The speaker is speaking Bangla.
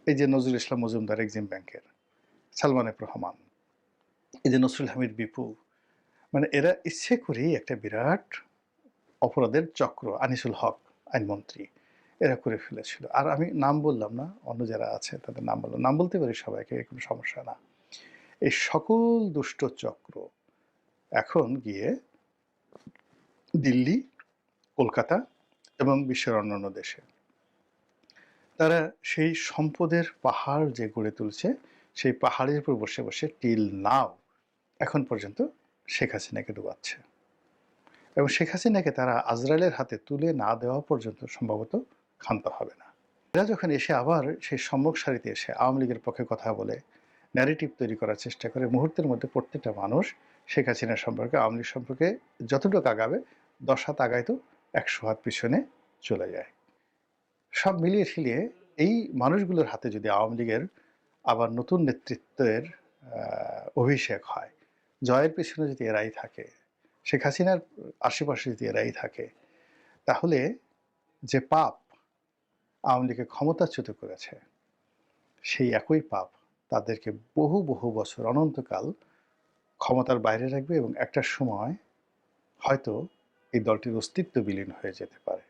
এই যে নজরুল ইসলাম মজুমদার এক্সিম ব্যাংকের, সালমান এফ রহমান, এই যে নসরুল হামিদ বিপু, মানে এরা ইচ্ছে করেই একটা বিরাট অপরাধের চক্র, আনিসুল হক আইনমন্ত্রী, এরা করে ফেলেছিল। আর আমি নাম বললাম না, অন্য যারা আছে তাদের নাম বললাম, নাম বলতে পারি সবাইকে, কোনো সমস্যা না। এই সকল দুষ্ট চক্র এখন গিয়ে দিল্লি, কলকাতা এবং বিশ্বের অন্যান্য দেশে তারা সেই সম্পদের পাহাড় যে গড়ে তুলছে, সেই পাহাড়ের উপর বসে বসে টিল নাও এখন পর্যন্ত শেখ হাসিনাকে ডুবাচ্ছে। এবং শেখ হাসিনাকে তারা আজরায়েলের হাতে তুলে না দেওয়া পর্যন্ত সম্ভবত ক্ষান্ত হবে না। এরা যখন এসে আবার সেই সম্মুখ সারিতে এসে আওয়ামী লীগের পক্ষে কথা বলে, ন্যারেটিভ তৈরি করার চেষ্টা করে, মুহূর্তের মধ্যে প্রত্যেকটা মানুষ শেখ হাসিনা সম্পর্কে, আওয়ামী লীগ সম্পর্কে যতটুকু আগাবে ১০ হাত আগায় তো ১০০ হাত পিছনে চলে যায়। সব মিলিয়ে ঝিলিয়ে এই মানুষগুলোর হাতে যদি আওয়ামী লীগের আবার নতুন নেতৃত্বের অভিষেক হয়, জয়ের পেছনে যদি এরাই থাকে, শেখ হাসিনার আশেপাশে যদি এরাই থাকে, তাহলে যে পাপ আওয়ামী লীগকে ক্ষমতাচ্যুত করেছে, সেই একই পাপ তাদেরকে বহু বহু বছর অনন্তকাল ক্ষমতার বাইরে রাখবে এবং একটা সময় হয়তো এই দলটির অস্তিত্ব বিলীন হয়ে যেতে পারে।